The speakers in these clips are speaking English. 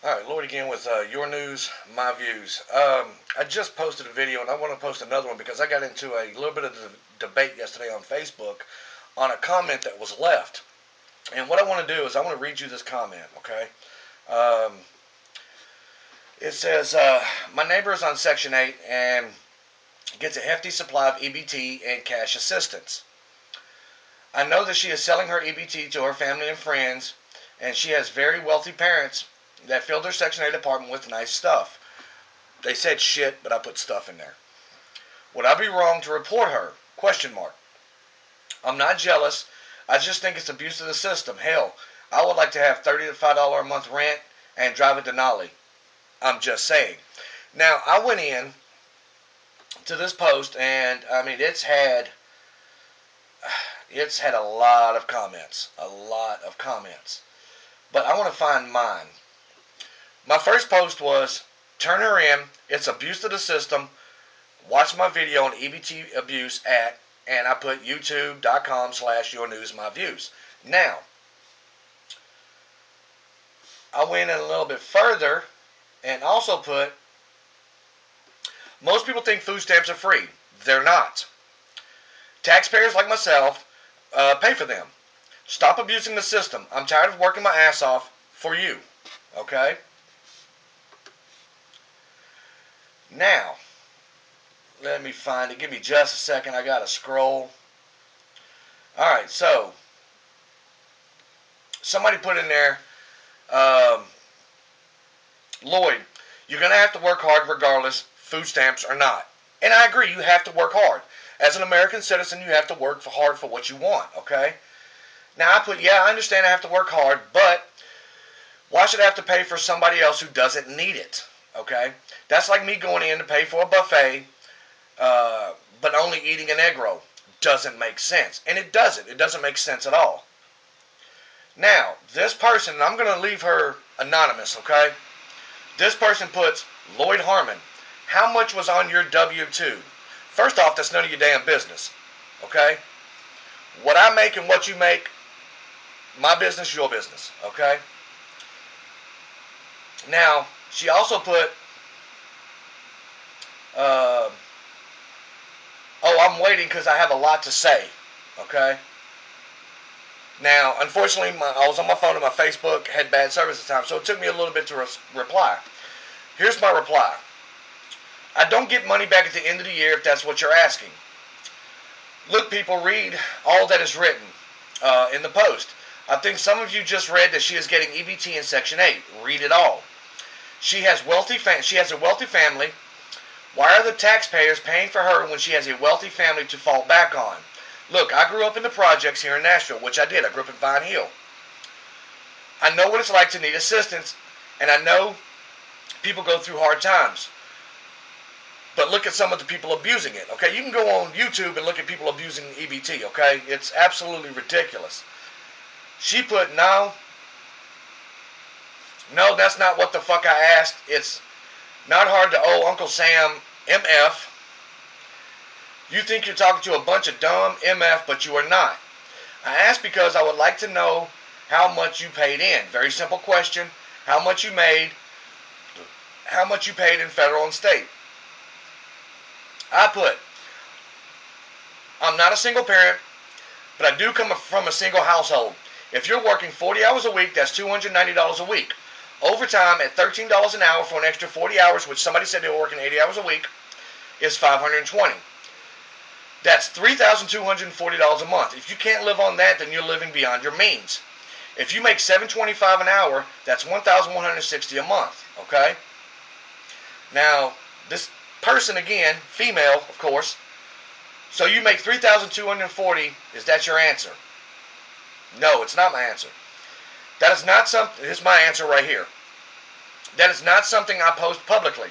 Alright, Lloyd again with your news, my views. I just posted a video and I want to post another one because I got into a little bit of debate yesterday on Facebook on a comment that was left. And what I want to do is I want to read you this comment, okay? Um, it says, my neighbor is on Section 8 and gets a hefty supply of EBT and cash assistance. I know that she is selling her EBT to her family and friends, and she has very wealthy parents that filled their Section 8 apartment with nice stuff. They said shit, but I put stuff in there. Would I be wrong to report her? Question mark. I'm not jealous. I just think it's abuse of the system. Hell, I would like to have $30 to $5 a month rent and drive a Denali. I'm just saying. Now, I went in to this post, and I mean, it's had a lot of comments. A lot of comments. But I want to find mine. My first post was, turn her in, it's abuse of the system, watch my video on EBT abuse at, and I put youtube.com/yournewsmyviews. Now, I went in a little bit further and also put, most people think food stamps are free. They're not. Taxpayers like myself pay for them. Stop abusing the system. I'm tired of working my ass off for you. Okay? Now, let me find it. Give me just a second. I got to scroll. Alright, so, somebody put in there, Lloyd, you're going to have to work hard regardless, food stamps or not. And I agree, you have to work hard. As an American citizen, you have to work hard for what you want, okay? Now, I put, yeah, I understand I have to work hard, but why should I have to pay for somebody else who doesn't need it, okay? That's like me going in to pay for a buffet, but only eating an egg roll. Doesn't make sense. And it doesn't. It doesn't make sense at all. Now, this person, and I'm going to leave her anonymous, okay? This person puts, Lloyd Harmon, how much was on your W-2? First off, that's none of your damn business, okay? What I make and what you make, my business, your business, okay? Now, she also put, I'm waiting because I have a lot to say, okay? Now, unfortunately, I was on my phone and my Facebook had bad service at the time, so it took me a little bit to reply. Here's my reply. I don't get money back at the end of the year if that's what you're asking. Look, people, read all that is written in the post. I think some of you just read that she is getting EBT in Section 8. Read it all. She has a wealthy family. Why are the taxpayers paying for her when she has a wealthy family to fall back on? Look, I grew up in the projects here in Nashville, which I did. I grew up in Vine Hill. I know what it's like to need assistance, and I know people go through hard times. But look at some of the people abusing it, okay? You can go on YouTube and look at people abusing EBT, okay? It's absolutely ridiculous. She put, no, that's not what the fuck I asked. It's not hard to owe Uncle Sam MF. You think you're talking to a bunch of dumb MF, but you are not. I asked because I would like to know how much you paid in. Very simple question. How much you paid in federal and state. I put, I'm not a single parent, but I do come from a single household. If you're working 40 hours a week, that's $290 a week. Overtime at $13 an hour for an extra 40 hours, which somebody said they were working 80 hours a week, is $520. That's $3,240 a month. If you can't live on that, then you're living beyond your means. If you make $725 an hour, that's $1,160 a month, okay? Now, this person, again, female, of course, so you make $3,240, is that your answer? No, it's not my answer. That is not something, here's my answer right here. That is not something I post publicly.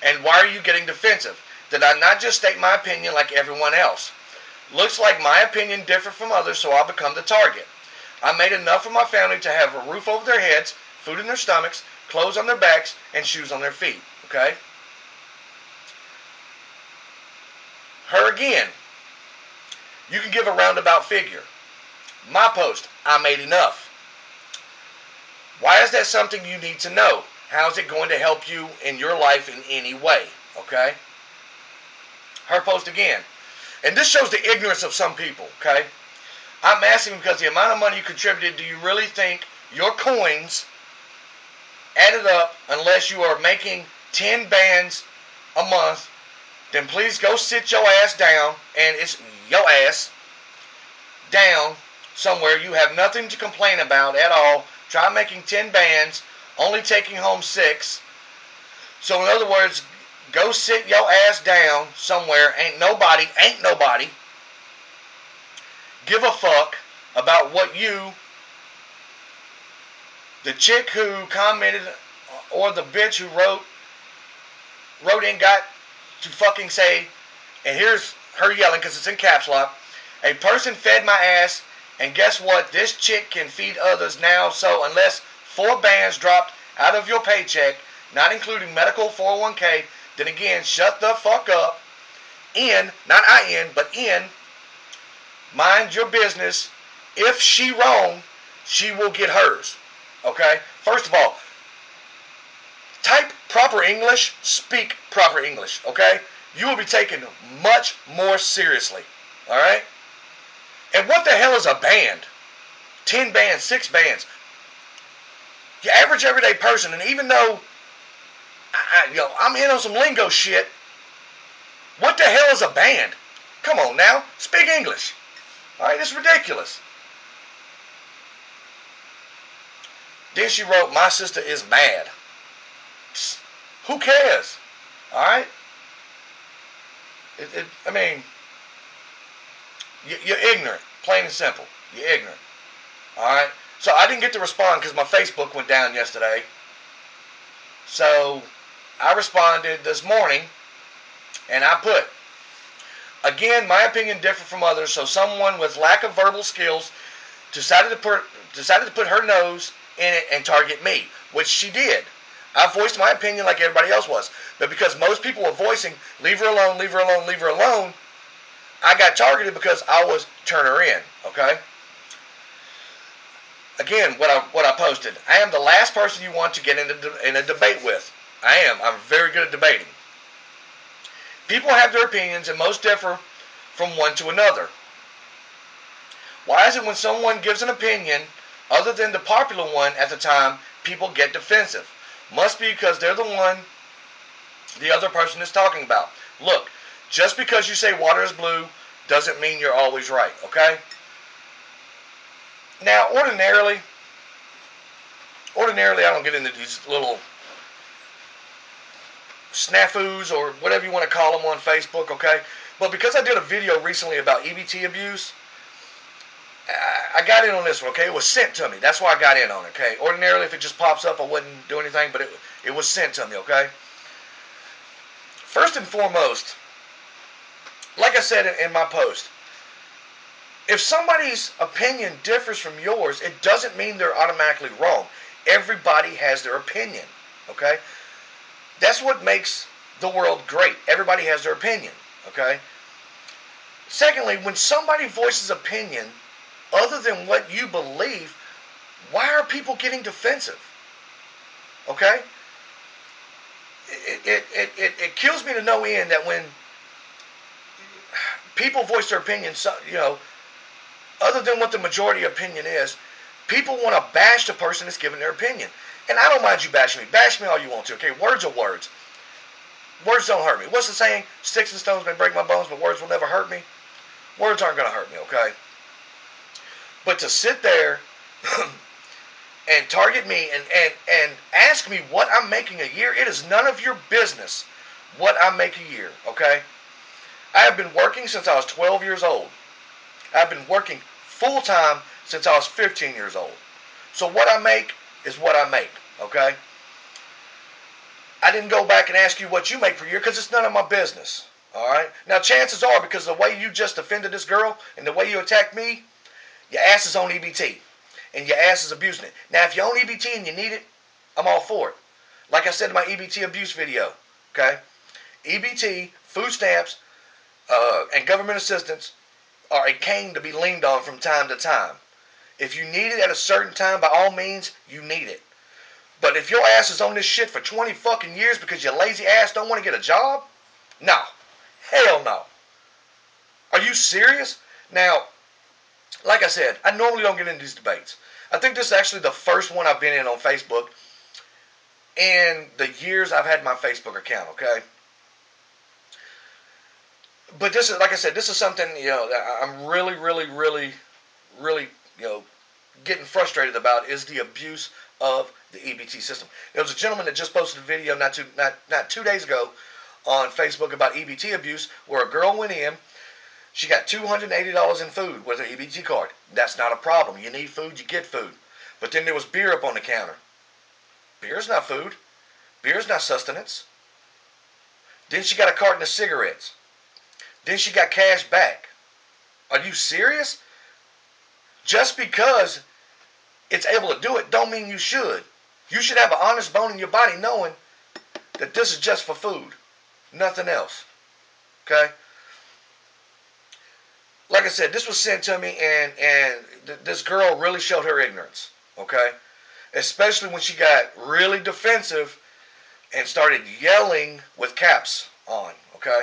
And why are you getting defensive? Did I not just state my opinion like everyone else? Looks like my opinion differed from others, so I'll become the target. I made enough for my family to have a roof over their heads, food in their stomachs, clothes on their backs, and shoes on their feet. Okay? Her again. You can give a roundabout figure. My post, I made enough. Why is that something you need to know? How's it going to help you in your life in any way? Okay? Her post again. And this shows the ignorance of some people, okay? I'm asking because the amount of money you contributed, do you really think your coins added up unless you are making 10 bands a month? Then please go sit your ass down, and it's your ass down somewhere. You have nothing to complain about at all. Try making 10 bands, only taking home 6. So in other words, go sit your ass down somewhere. Ain't nobody give a fuck about what you, the chick who commented, or the bitch who wrote in, got to fucking say, and here's her yelling because it's in caps lock, a person fed my ass, and guess what? This chick can feed others now, so unless 4 bands dropped out of your paycheck, not including medical 401k, then again, shut the fuck up. Not I-N, but in, mind your business. If she wrong, she will get hers. Okay? First of all, type proper English, speak proper English. Okay? You will be taken much more seriously. Alright? And what the hell is a band? 10 bands, 6 bands. The average everyday person, and even though I'm in on some lingo shit, what the hell is a band? Come on now, speak English. Alright, it's ridiculous. Then she wrote, my sister is mad. Psst, who cares? Alright? I mean, you're ignorant. Plain and simple. You're ignorant. Alright? So I didn't get to respond because my Facebook went down yesterday. So I responded this morning, and I put, again, my opinion differed from others, so someone with lack of verbal skills decided to put her nose in it and target me, which she did. I voiced my opinion like everybody else was. But because most people were voicing, leave her alone, leave her alone, leave her alone, I got targeted because I was turn her in, okay? Again, what I posted, I am the last person you want to get in a debate with. I am. I'm very good at debating. People have their opinions, and most differ from one to another. Why is it when someone gives an opinion other than the popular one at the time, people get defensive? Must be because they're the one the other person is talking about. Look, just because you say water is blue doesn't mean you're always right, okay? Now, ordinarily, I don't get into these little snafus or whatever you want to call them on Facebook, okay? But because I did a video recently about EBT abuse, I got in on this one, okay? It was sent to me. That's why I got in on it, okay? Ordinarily, if it just pops up, I wouldn't do anything, but it was sent to me, okay? First and foremost, like I said in my post, if somebody's opinion differs from yours, it doesn't mean they're automatically wrong. Everybody has their opinion, okay? That's what makes the world great. Everybody has their opinion, okay? Secondly, when somebody voices opinion other than what you believe, why are people getting defensive? Okay? It kills me to no end that when people voice their opinion, other than what the majority opinion is, people want to bash the person that's giving their opinion. And I don't mind you bashing me. Bash me all you want to, okay? Words are words. Words don't hurt me. What's the saying? Sticks and stones may break my bones, but words will never hurt me. Words aren't going to hurt me, okay? But to sit there and target me and ask me what I'm making a year, it is none of your business what I make a year, okay? I have been working since I was 12 years old. I've been working full-time since I was 15 years old. So what I make is what I make, okay? I didn't go back and ask you what you make per year because it's none of my business, all right? Now, chances are, because the way you just offended this girl and the way you attacked me, your ass is on EBT, and your ass is abusing it. Now, if you own EBT and you need it, I'm all for it. Like I said in my EBT abuse video, okay? EBT, food stamps, and government assistance are a cane to be leaned on from time to time. If you need it at a certain time, by all means, you need it. But if your ass is on this shit for 20 fucking years because your lazy ass don't want to get a job, no. Hell no. Are you serious? Now, like I said, I normally don't get into these debates. I think this is actually the first one I've been in on Facebook in the years I've had my Facebook account, okay? But this is, like I said, this is something, that I'm really, really, really, really, getting frustrated about is the abuse of the EBT system. There was a gentleman that just posted a video not 2 days ago on Facebook about EBT abuse where a girl went in. She got $280 in food with her EBT card. That's not a problem. You need food, you get food. But then there was beer up on the counter. Beer's not food. Beer's not sustenance. Then she got a carton of cigarettes. Then she got cash back. Are you serious? Just because it's able to do it don't mean you should. You should have an honest bone in your body knowing that this is just for food. Nothing else. Okay? Like I said, this was sent to me, and this girl really showed her ignorance, okay? Especially when she got really defensive and started yelling with caps on, okay?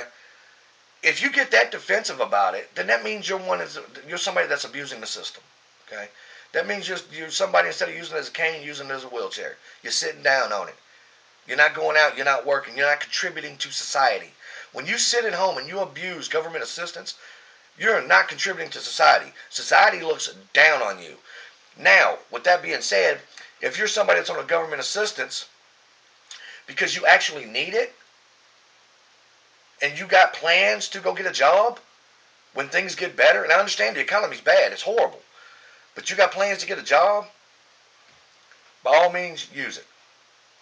If you get that defensive about it, then that means you're somebody that's abusing the system, okay? That means you're somebody, instead of using it as a cane, using it as a wheelchair. You're sitting down on it. You're not going out, you're not working, you're not contributing to society. When you sit at home and you abuse government assistance, you're not contributing to society. Society looks down on you. Now, with that being said, if you're somebody that's on a government assistance because you actually need it, and you got plans to go get a job when things get better, and I understand the economy's bad, it's horrible, but you got plans to get a job, by all means, use it.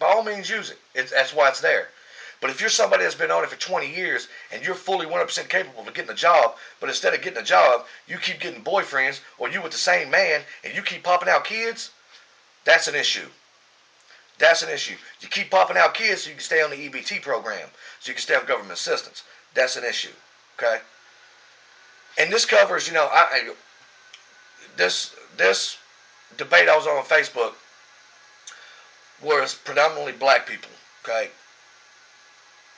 By all means, use it. That's why it's there. But if you're somebody that's been on it for 20 years and you're fully 100% capable of getting a job, but instead of getting a job, you keep getting boyfriends, or you with the same man and you keep popping out kids, that's an issue. That's an issue. You keep popping out kids so you can stay on the EBT program, so you can stay on government assistance. That's an issue. Okay? And this covers, this debate I was on Facebook was predominantly black people. Okay?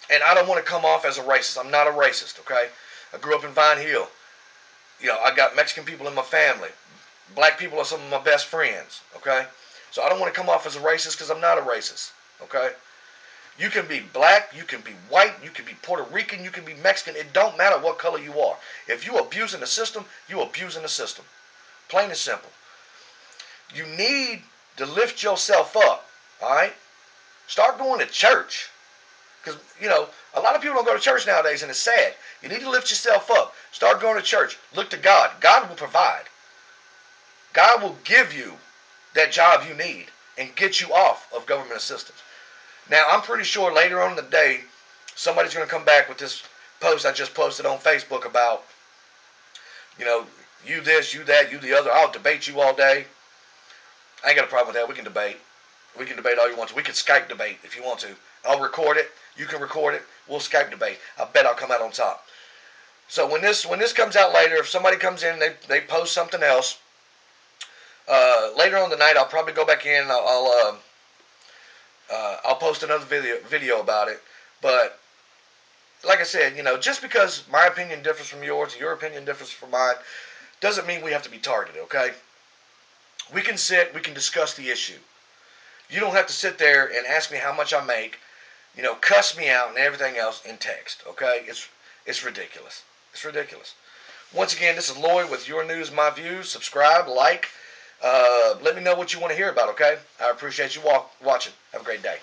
And I don't want to come off as a racist. I'm not a racist, okay? I grew up in Vine Hill. I got Mexican people in my family. Black people are some of my best friends, okay? So I don't want to come off as a racist because I'm not a racist, okay? You can be black, you can be white, you can be Puerto Rican, you can be Mexican. It don't matter what color you are. If you abusing the system, you abusing the system. Plain and simple. You need to lift yourself up, all right? Start going to church. Because, a lot of people don't go to church nowadays, and it's sad. You need to lift yourself up. Start going to church. Look to God. God will provide. God will give you that job you need and get you off of government assistance. Now, I'm pretty sure later on in the day, somebody's going to come back with this post I just posted on Facebook about, you this, you that, you the other. I'll debate you all day. I ain't got a problem with that. We can debate. We can debate all you want to. We can Skype debate if you want to. I'll record it. You can record it. We'll Skype debate. I bet I'll come out on top. So when this comes out later, if somebody comes in and they post something else, later on the night I'll probably go back in. I'll post another video about it. But like I said, just because my opinion differs from yours, and your opinion differs from mine, doesn't mean we have to be targeted. Okay? We can sit. We can discuss the issue. You don't have to sit there and ask me how much I make. Cuss me out and everything else in text, okay? It's ridiculous. It's ridiculous. Once again, this is Lloyd with Your News, My Views. Subscribe, like. Let me know what you want to hear about, okay? I appreciate you watching. Have a great day.